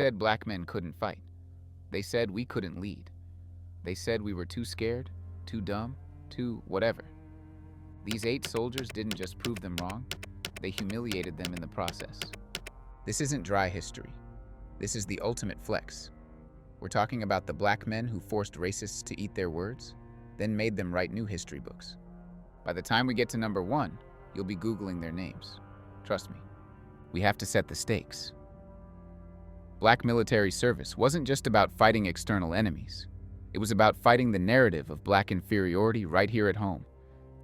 Said black men couldn't fight. They said we couldn't lead. They said we were too scared, too dumb, too whatever. These 8 soldiers didn't just prove them wrong, they humiliated them in the process. This isn't dry history. This is the ultimate flex. We're talking about the black men who forced racists to eat their words, then made them write new history books. By the time we get to number 1, you'll be Googling their names. Trust me. We have to set the stakes. Black military service wasn't just about fighting external enemies. It was about fighting the narrative of black inferiority right here at home.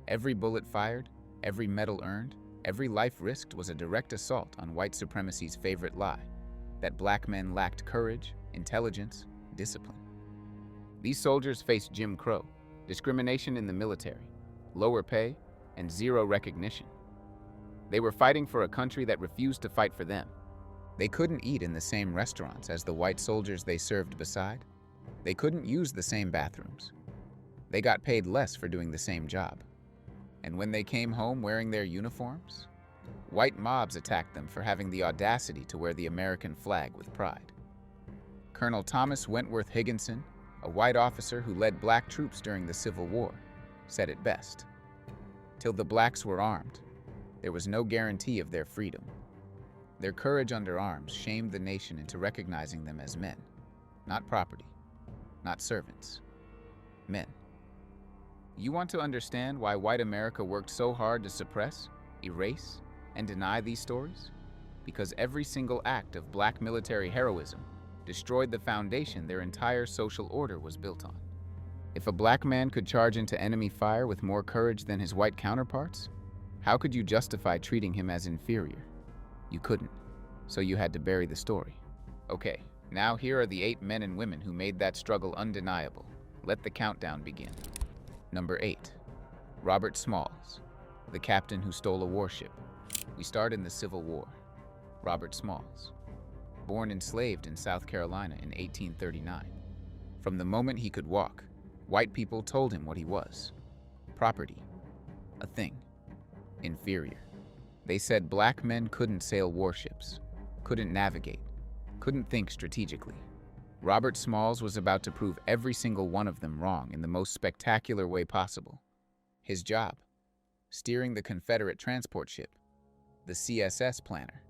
Every bullet fired, every medal earned, every life risked was a direct assault on white supremacy's favorite lie, that black men lacked courage, intelligence, discipline. These soldiers faced Jim Crow, discrimination in the military, lower pay, and zero recognition. They were fighting for a country that refused to fight for them. They couldn't eat in the same restaurants as the white soldiers they served beside. They couldn't use the same bathrooms. They got paid less for doing the same job. And when they came home wearing their uniforms, white mobs attacked them for having the audacity to wear the American flag with pride. Colonel Thomas Wentworth Higginson, a white officer who led black troops during the Civil War, said it best. Till the blacks were armed, there was no guarantee of their freedom. Their courage under arms shamed the nation into recognizing them as men, not property, not servants, men. You want to understand why white America worked so hard to suppress, erase, and deny these stories? Because every single act of black military heroism destroyed the foundation their entire social order was built on. If a black man could charge into enemy fire with more courage than his white counterparts, how could you justify treating him as inferior? You couldn't, so you had to bury the story. Okay, now here are the 8 men and women who made that struggle undeniable. Let the countdown begin. Number 8, Robert Smalls, the captain who stole a warship. We start in the Civil War. Robert Smalls, born enslaved in South Carolina in 1839. From the moment he could walk, white people told him what he was: property, a thing, inferior. They said black men couldn't sail warships, couldn't navigate, couldn't think strategically. Robert Smalls was about to prove every single one of them wrong in the most spectacular way possible. His job: steering the Confederate transport ship, the CSS Planner.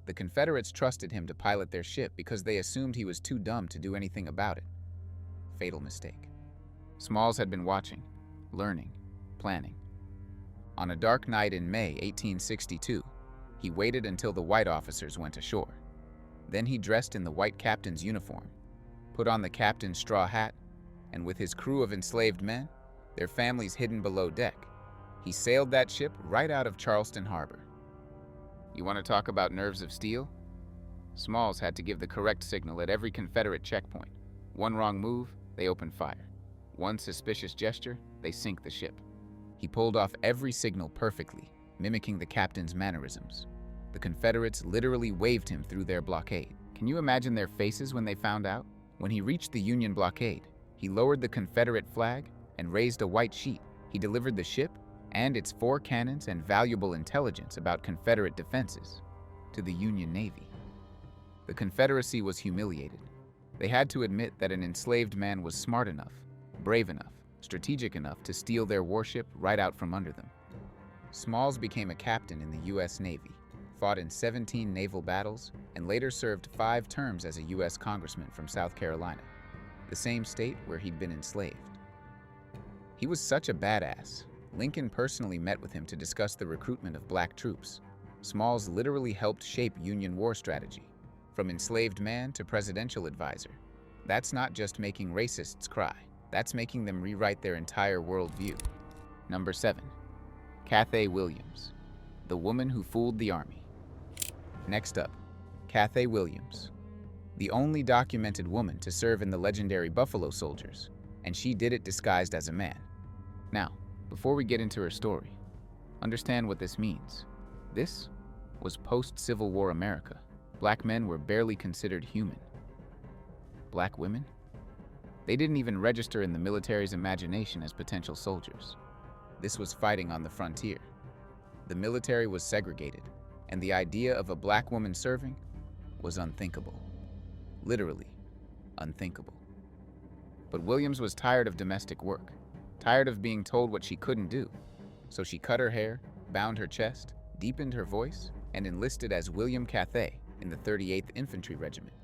The Confederates trusted him to pilot their ship because they assumed he was too dumb to do anything about it. Fatal mistake. Smalls had been watching, learning, planning. On a dark night in May 1862, he waited until the white officers went ashore. Then he dressed in the white captain's uniform, put on the captain's straw hat, and with his crew of enslaved men, their families hidden below deck, he sailed that ship right out of Charleston Harbor. You want to talk about nerves of steel? Smalls had to give the correct signal at every Confederate checkpoint. One wrong move, they open fire. One suspicious gesture, they sink the ship. He pulled off every signal perfectly, mimicking the captain's mannerisms. The Confederates literally waved him through their blockade. Can you imagine their faces when they found out? When he reached the Union blockade, he lowered the Confederate flag and raised a white sheet. He delivered the ship and its 4 cannons and valuable intelligence about Confederate defenses to the Union Navy. The Confederacy was humiliated. They had to admit that an enslaved man was smart enough, brave enough, strategic enough to steal their warship right out from under them. Smalls became a captain in the U.S. Navy, fought in 17 naval battles, and later served 5 terms as a U.S. congressman from South Carolina, the same state where he'd been enslaved. He was such a badass. Lincoln personally met with him to discuss the recruitment of black troops. Smalls literally helped shape Union war strategy, from enslaved man to presidential advisor. That's not just making racists cry. That's making them rewrite their entire worldview. Number 7, Cathay Williams, the woman who fooled the army. Next up, Cathay Williams, the only documented woman to serve in the legendary Buffalo Soldiers, and she did it disguised as a man. Now, before we get into her story, understand what this means. This was post-Civil War America. Black men were barely considered human. Black women? They didn't even register in the military's imagination as potential soldiers. This was fighting on the frontier. The military was segregated, and the idea of a black woman serving was unthinkable. Literally, unthinkable. But Williams was tired of domestic work, tired of being told what she couldn't do. So she cut her hair, bound her chest, deepened her voice, and enlisted as William Cathay in the 38th Infantry Regiment.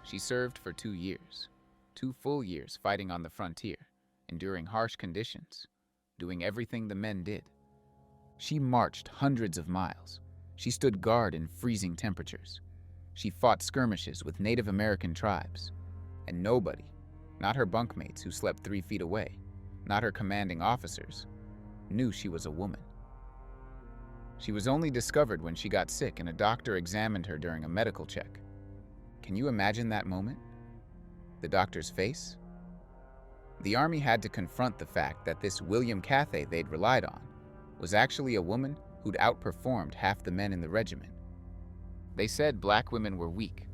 She served for 2 years, 2 full years fighting on the frontier, enduring harsh conditions, doing everything the men did. She marched hundreds of miles. She stood guard in freezing temperatures. She fought skirmishes with Native American tribes. And nobody, not her bunkmates who slept 3 feet away, not her commanding officers, knew she was a woman. She was only discovered when she got sick and a doctor examined her during a medical check. Can you imagine that moment? The doctor's face? The Army had to confront the fact that this William Cathay they'd relied on was actually a woman who'd outperformed half the men in the regiment. They said black women were weak,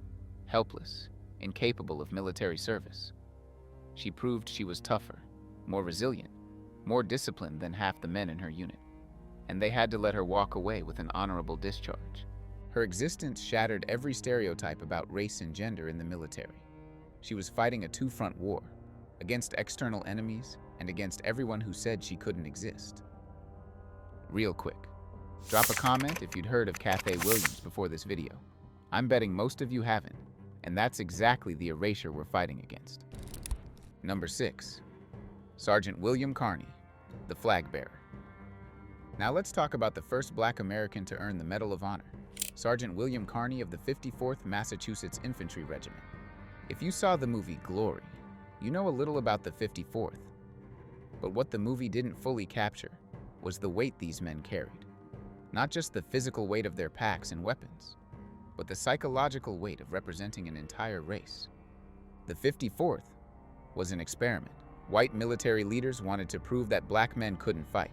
helpless, incapable of military service. She proved she was tougher, more resilient, more disciplined than half the men in her unit, and they had to let her walk away with an honorable discharge. Her existence shattered every stereotype about race and gender in the military. She was fighting a two-front war, against external enemies and against everyone who said she couldn't exist. Real quick, drop a comment if you'd heard of Cathay Williams before this video. I'm betting most of you haven't, and that's exactly the erasure we're fighting against. Number 6. Sergeant William Carney, the flag bearer. Now let's talk about the first black American to earn the Medal of Honor, Sergeant William Carney of the 54th Massachusetts Infantry Regiment. If you saw the movie Glory, you know a little about the 54th. But what the movie didn't fully capture was the weight these men carried. Not just the physical weight of their packs and weapons, but the psychological weight of representing an entire race. The 54th was an experiment. White military leaders wanted to prove that black men couldn't fight,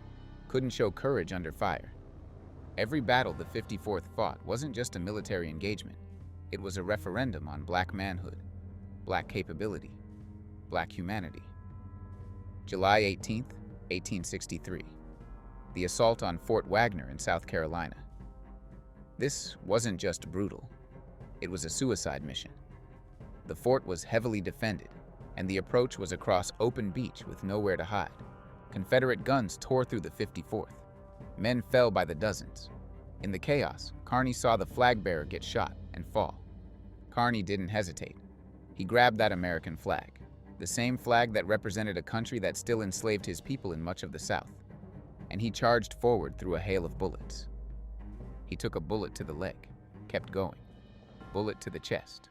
couldn't show courage under fire. Every battle the 54th fought wasn't just a military engagement. It was a referendum on black manhood, black capability, black humanity. July 18th, 1863. The assault on Fort Wagner in South Carolina. This wasn't just brutal. It was a suicide mission. The fort was heavily defended, and the approach was across open beach with nowhere to hide. Confederate guns tore through the 54th. Men fell by the dozens. In the chaos, Carney saw the flag bearer get shot and fall. Carney didn't hesitate. He grabbed that American flag, the same flag that represented a country that still enslaved his people in much of the South, and he charged forward through a hail of bullets. He took a bullet to the leg, kept going. Bullet to the chest,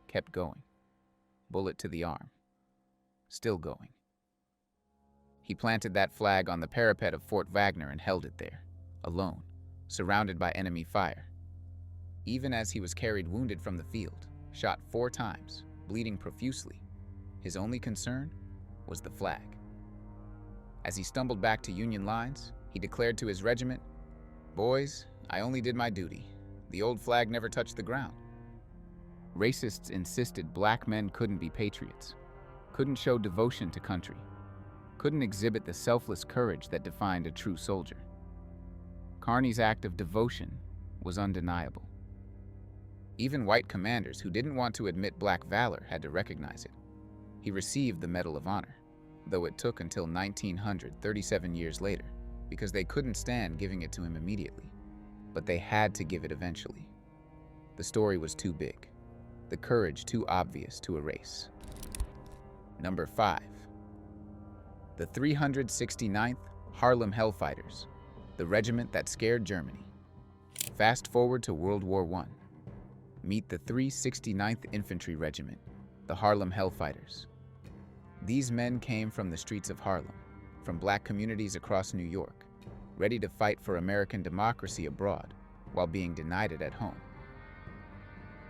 kept going. Bullet to the arm, still going. He planted that flag on the parapet of Fort Wagner and held it there, alone, surrounded by enemy fire. Even as he was carried wounded from the field, shot 4 times, bleeding profusely, his only concern was the flag. As he stumbled back to Union lines, he declared to his regiment, "Boys, I only did my duty. The old flag never touched the ground." Racists insisted black men couldn't be patriots, couldn't show devotion to country, couldn't exhibit the selfless courage that defined a true soldier. Carney's act of devotion was undeniable. Even white commanders who didn't want to admit black valor had to recognize it. He received the Medal of Honor, though it took until 1900, 37 years later, because they couldn't stand giving it to him immediately. But they had to give it eventually. The story was too big, the courage too obvious to erase. Number 5. The 369th Harlem Hellfighters, the regiment that scared Germany. Fast forward to World War I. Meet the 369th Infantry Regiment, the Harlem Hellfighters. These men came from the streets of Harlem, from black communities across New York, ready to fight for American democracy abroad while being denied it at home.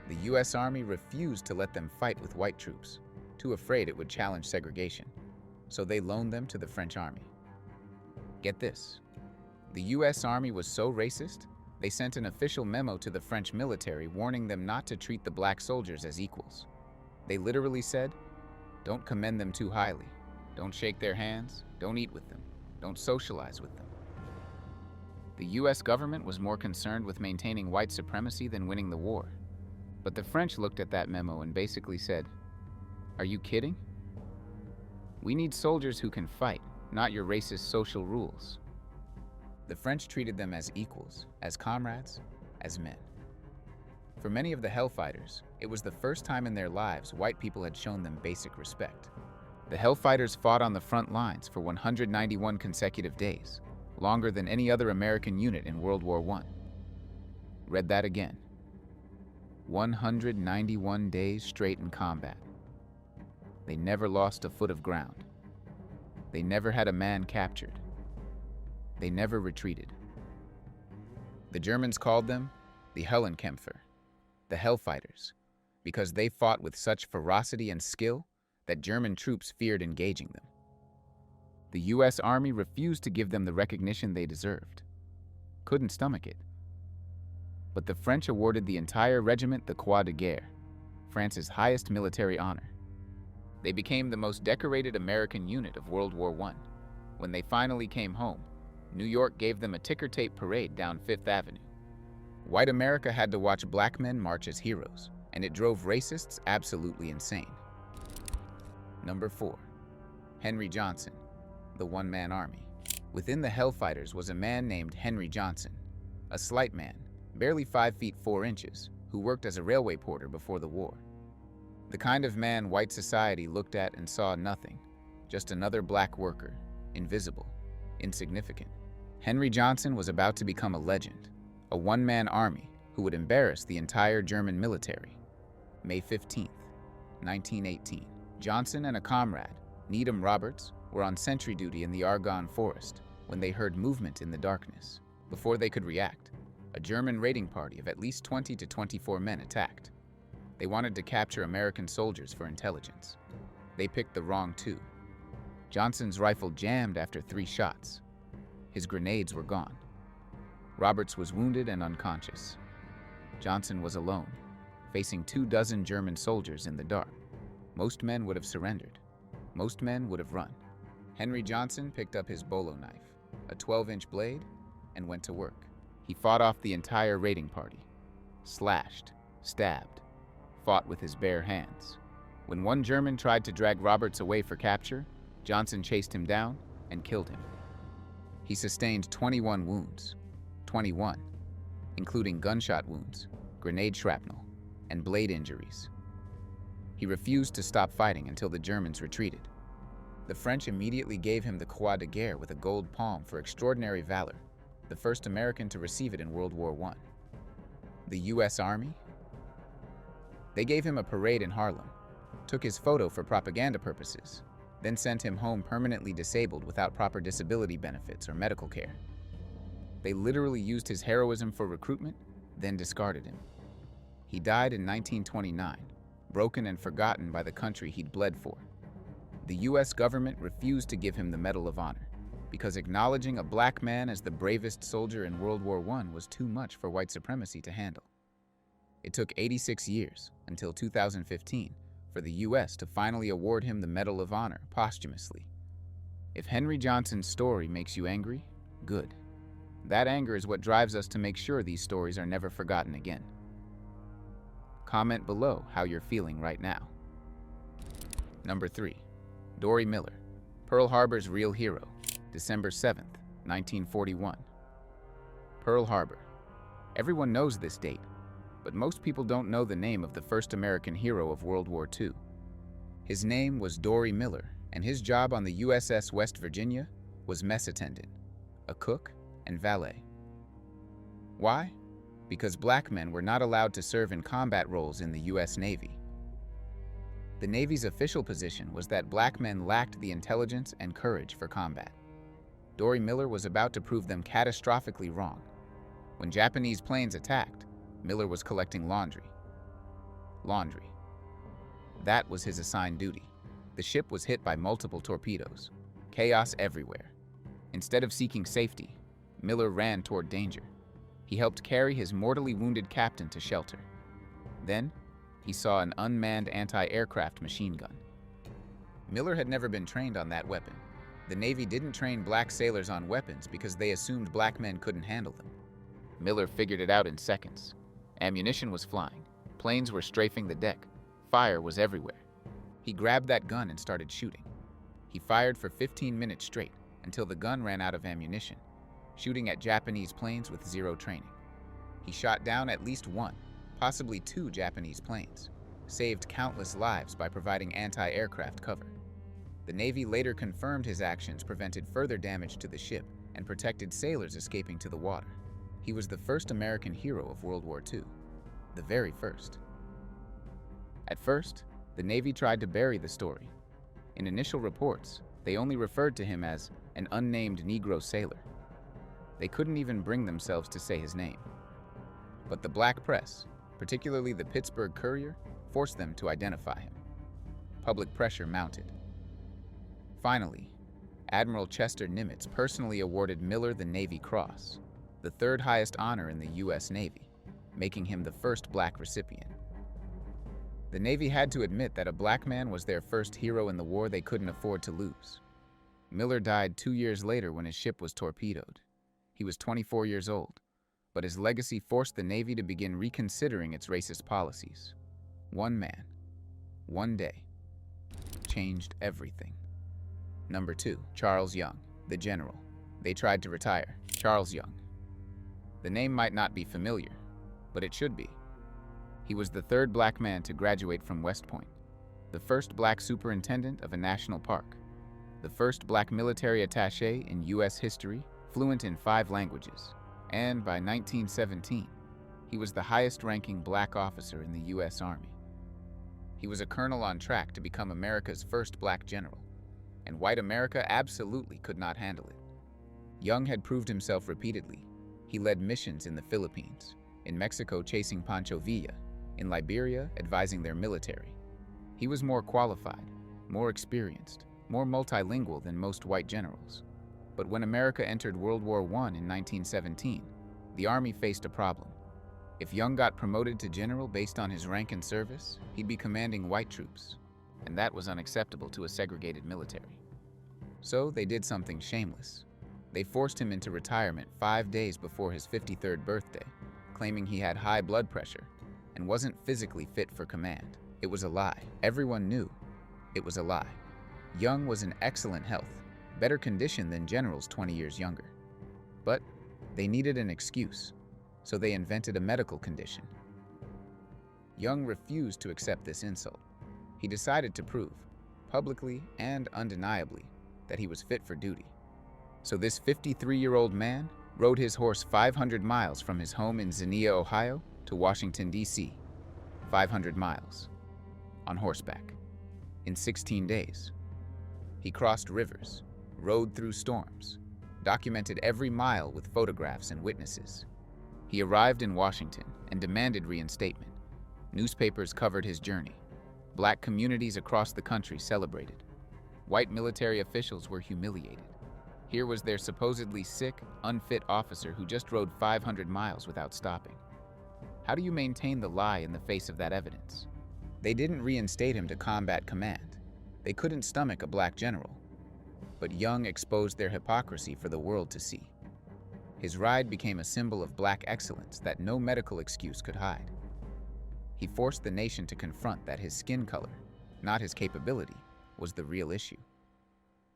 The U.S. Army refused to let them fight with white troops, too afraid it would challenge segregation, so they loaned them to the French Army. Get this, the U.S. Army was so racist, they sent an official memo to the French military warning them not to treat the black soldiers as equals. They literally said, "Don't commend them too highly. Don't shake their hands. Don't eat with them. Don't socialize with them." The U.S. government was more concerned with maintaining white supremacy than winning the war. But the French looked at that memo and basically said, "Are you kidding? We need soldiers who can fight, not your racist social rules." The French treated them as equals, as comrades, as men. For many of the Hellfighters, it was the first time in their lives white people had shown them basic respect. The Hellfighters fought on the front lines for 191 consecutive days, longer than any other American unit in World War I. Read that again. 191 days straight in combat. They never lost a foot of ground. They never had a man captured. They never retreated. The Germans called them the Hellenkämpfer, the Hellfighters, because they fought with such ferocity and skill that German troops feared engaging them. The U.S. Army refused to give them the recognition they deserved. Couldn't stomach it. But the French awarded the entire regiment the Croix de Guerre, France's highest military honor. They became the most decorated American unit of World War I. When they finally came home, New York gave them a ticker tape parade down Fifth Avenue. White America had to watch black men march as heroes, and it drove racists absolutely insane. Number 4. Henry Johnson, the one-man army. Within the Hellfighters was a man named Henry Johnson, a slight man, barely 5 feet 4 inches, who worked as a railway porter before the war. The kind of man white society looked at and saw nothing, just another black worker, invisible, insignificant. Henry Johnson was about to become a legend, a one-man army who would embarrass the entire German military. May 15, 1918. Johnson and a comrade, Needham Roberts, were on sentry duty in the Argonne Forest when they heard movement in the darkness. Before they could react, a German raiding party of at least 20 to 24 men attacked. They wanted to capture American soldiers for intelligence. They picked the wrong two. Johnson's rifle jammed after 3 shots. His grenades were gone. Roberts was wounded and unconscious. Johnson was alone, facing 24 German soldiers in the dark. Most men would have surrendered. Most men would have run. Henry Johnson picked up his bolo knife, a 12-inch blade, and went to work. He fought off the entire raiding party. Slashed, stabbed, fought with his bare hands. When one German tried to drag Roberts away for capture, Johnson chased him down and killed him. He sustained 21 wounds, 21, including gunshot wounds, grenade shrapnel, and blade injuries. He refused to stop fighting until the Germans retreated. The French immediately gave him the Croix de Guerre with a gold palm for extraordinary valor, the first American to receive it in World War I. The U.S. Army? They gave him a parade in Harlem, took his photo for propaganda purposes, then sent him home permanently disabled without proper disability benefits or medical care. They literally used his heroism for recruitment, then discarded him. He died in 1929, broken and forgotten by the country he'd bled for. The U.S. government refused to give him the Medal of Honor because acknowledging a black man as the bravest soldier in World War I was too much for white supremacy to handle. It took 86 years, until 2015, for the U.S. to finally award him the Medal of Honor posthumously. If Henry Johnson's story makes you angry, good. That anger is what drives us to make sure these stories are never forgotten again. Comment below how you're feeling right now. Number 3. Dory Miller, Pearl Harbor's real hero, December 7th, 1941. Pearl Harbor. Everyone knows this date, but most people don't know the name of the first American hero of World War II. His name was Dory Miller, and his job on the USS West Virginia was mess attendant, a cook, and valet. Why? Because black men were not allowed to serve in combat roles in the U.S. Navy. The Navy's official position was that black men lacked the intelligence and courage for combat. Dory Miller was about to prove them catastrophically wrong. When Japanese planes attacked, Miller was collecting laundry. Laundry. That was his assigned duty. The ship was hit by multiple torpedoes. Chaos everywhere. Instead of seeking safety, Miller ran toward danger. He helped carry his mortally wounded captain to shelter. Then, he saw an unmanned anti-aircraft machine gun. Miller had never been trained on that weapon. The Navy didn't train black sailors on weapons because they assumed black men couldn't handle them. Miller figured it out in seconds. Ammunition was flying. Planes were strafing the deck. Fire was everywhere. He grabbed that gun and started shooting. He fired for 15 minutes straight until the gun ran out of ammunition, shooting at Japanese planes with zero training. He shot down at least one, possibly two Japanese planes, saved countless lives by providing anti-aircraft cover. The Navy later confirmed his actions prevented further damage to the ship and protected sailors escaping to the water. He was the first American hero of World War II, the very first. At first, the Navy tried to bury the story. In initial reports, they only referred to him as an unnamed Negro sailor. They couldn't even bring themselves to say his name. But the black press, particularly the Pittsburgh Courier, forced them to identify him. Public pressure mounted. Finally, Admiral Chester Nimitz personally awarded Miller the Navy Cross, the third highest honor in the U.S. Navy, making him the first black recipient. The Navy had to admit that a black man was their first hero in the war they couldn't afford to lose. Miller died 2 years later when his ship was torpedoed. He was 24 years old, but his legacy forced the Navy to begin reconsidering its racist policies. One man, one day, changed everything. Number 2, Charles Young, the general. They tried to retire. Charles Young. The name might not be familiar, but it should be. He was the third black man to graduate from West Point, the first black superintendent of a national park, the first black military attaché in U.S. history, fluent in 5 languages, and by 1917, he was the highest-ranking black officer in the U.S. Army. He was a colonel on track to become America's first black general, and white America absolutely could not handle it. Young had proved himself repeatedly. He led missions in the Philippines, in Mexico chasing Pancho Villa, in Liberia advising their military. He was more qualified, more experienced, more multilingual than most white generals. But when America entered World War I in 1917, the Army faced a problem. If Young got promoted to general based on his rank and service, he'd be commanding white troops, and that was unacceptable to a segregated military. So they did something shameless. They forced him into retirement 5 days before his 53rd birthday, claiming he had high blood pressure and wasn't physically fit for command. It was a lie. Everyone knew it was a lie. Young was in excellent health, better condition than generals 20 years younger. But they needed an excuse, so they invented a medical condition. Young refused to accept this insult. He decided to prove, publicly and undeniably, that he was fit for duty. So this 53-year-old man rode his horse 500 miles from his home in Xenia, Ohio, to Washington, D.C., 500 miles, on horseback, in 16 days. He crossed rivers, rode through storms, documented every mile with photographs and witnesses. He arrived in Washington and demanded reinstatement. Newspapers covered his journey. Black communities across the country celebrated. White military officials were humiliated. Here was their supposedly sick, unfit officer who just rode 500 miles without stopping. How do you maintain the lie in the face of that evidence? They didn't reinstate him to combat command. They couldn't stomach a black general. But Young exposed their hypocrisy for the world to see. His ride became a symbol of black excellence that no medical excuse could hide. He forced the nation to confront that his skin color, not his capability, was the real issue.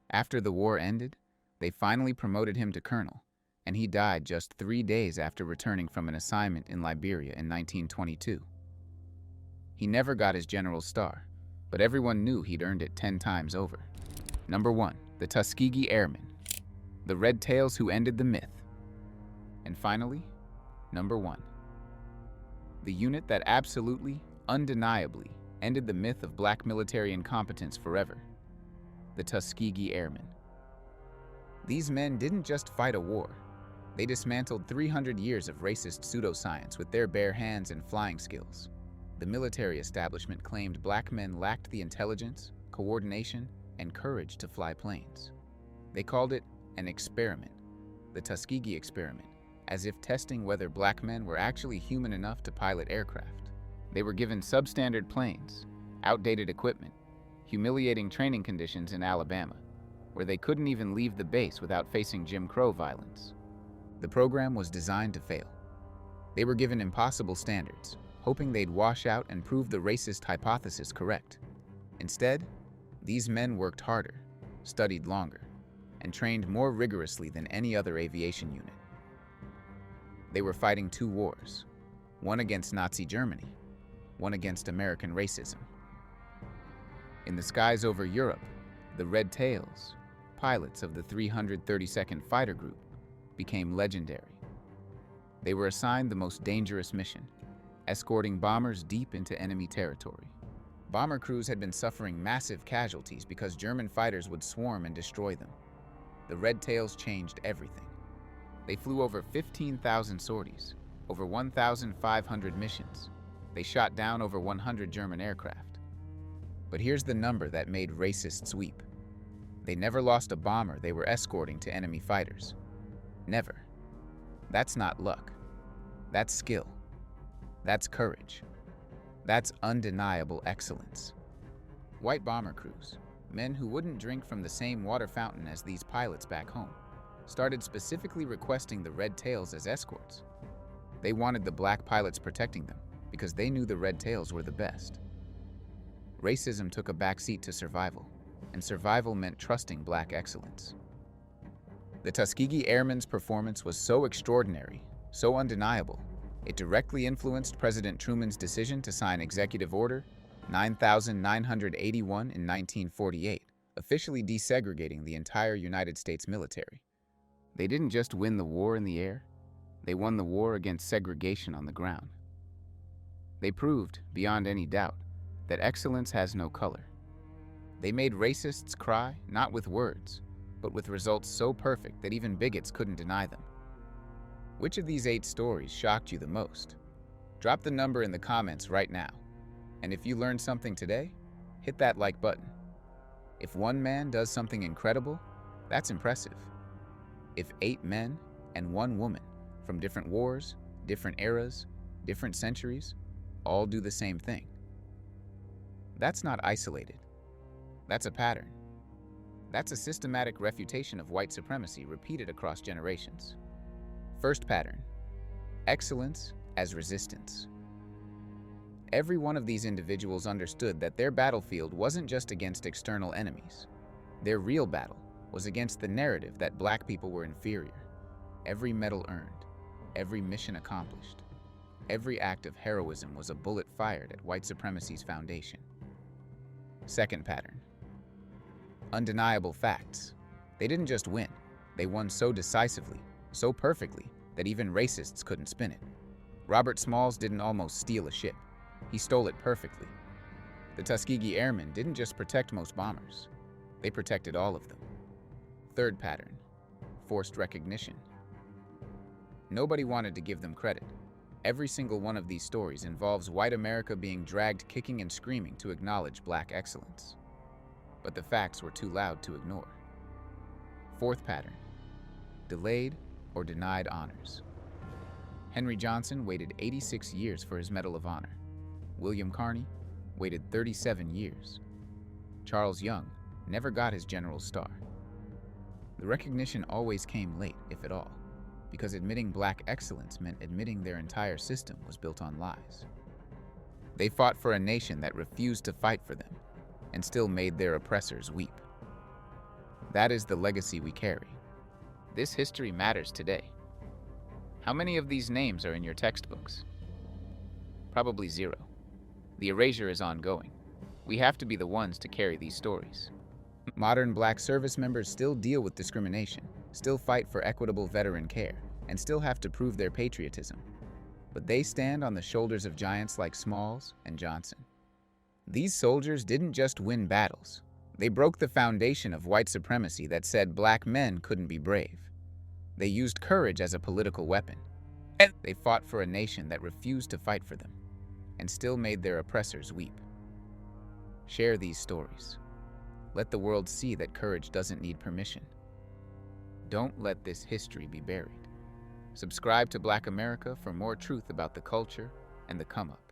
After the war ended, they finally promoted him to colonel, and he died just 3 days after returning from an assignment in Liberia in 1922. He never got his general's star, but everyone knew he'd earned it 10 times over. Number 1, the Tuskegee Airmen, the Red Tails who ended the myth. And finally, number 1, the unit that absolutely, undeniably, ended the myth of black military incompetence forever, the Tuskegee Airmen. These men didn't just fight a war. They dismantled 300 years of racist pseudoscience with their bare hands and flying skills. The military establishment claimed black men lacked the intelligence, coordination, and courage to fly planes. They called it an experiment, the Tuskegee experiment, as if testing whether black men were actually human enough to pilot aircraft. They were given substandard planes, outdated equipment, humiliating training conditions in Alabama, where they couldn't even leave the base without facing Jim Crow violence. The program was designed to fail. They were given impossible standards, hoping they'd wash out and prove the racist hypothesis correct. Instead, these men worked harder, studied longer, and trained more rigorously than any other aviation unit. They were fighting two wars, one against Nazi Germany, one against American racism. In the skies over Europe, the Red Tails, pilots of the 332nd Fighter Group, became legendary. They were assigned the most dangerous mission, escorting bombers deep into enemy territory. Bomber crews had been suffering massive casualties because German fighters would swarm and destroy them. The Red Tails changed everything. They flew over 15,000 sorties, over 1,500 missions. They shot down over 100 German aircraft. But here's the number that made racists weep. They never lost a bomber they were escorting to enemy fighters. Never. That's not luck. That's skill. That's courage. That's undeniable excellence. White bomber crews, men who wouldn't drink from the same water fountain as these pilots back home, started specifically requesting the Red Tails as escorts. They wanted the black pilots protecting them because they knew the Red Tails were the best. Racism took a backseat to survival, and survival meant trusting black excellence. The Tuskegee Airmen's performance was so extraordinary, so undeniable, it directly influenced President Truman's decision to sign Executive Order 9981 in 1948, officially desegregating the entire United States military. They didn't just win the war in the air, they won the war against segregation on the ground. They proved, beyond any doubt, that excellence has no color. They made racists cry, not with words, but with results so perfect that even bigots couldn't deny them. Which of these 8 stories shocked you the most? Drop the number in the comments right now. And if you learned something today, hit that like button. If one man does something incredible, that's impressive. If 8 men and 1 woman from different wars, different eras, different centuries, all do the same thing, that's not isolated. That's a pattern. That's a systematic refutation of white supremacy repeated across generations. First pattern: excellence as resistance. Every one of these individuals understood that their battlefield wasn't just against external enemies. Their real battle was against the narrative that black people were inferior. Every medal earned, every mission accomplished, every act of heroism was a bullet fired at white supremacy's foundation. Second pattern: undeniable facts. They didn't just win, they won so decisively, so perfectly, that even racists couldn't spin it. Robert Smalls didn't almost steal a ship. He stole it perfectly. The Tuskegee Airmen didn't just protect most bombers. They protected all of them. Third pattern: forced recognition. Nobody wanted to give them credit. Every single one of these stories involves white America being dragged kicking and screaming to acknowledge black excellence. But the facts were too loud to ignore. Fourth pattern: delayed or denied honors. Henry Johnson waited 86 years for his Medal of Honor. William Carney waited 37 years. Charles Young never got his General's Star. The recognition always came late, if at all, because admitting black excellence meant admitting their entire system was built on lies. They fought for a nation that refused to fight for them and still made their oppressors weep. That is the legacy we carry. This history matters today. How many of these names are in your textbooks? Probably 0. The erasure is ongoing. We have to be the ones to carry these stories. Modern black service members still deal with discrimination, still fight for equitable veteran care, and still have to prove their patriotism. But they stand on the shoulders of giants like Smalls and Johnson. These soldiers didn't just win battles. They broke the foundation of white supremacy that said black men couldn't be brave. They used courage as a political weapon. They fought for a nation that refused to fight for them and still made their oppressors weep. Share these stories. Let the world see that courage doesn't need permission. Don't let this history be buried. Subscribe to Black America for more truth about the culture and the come-up.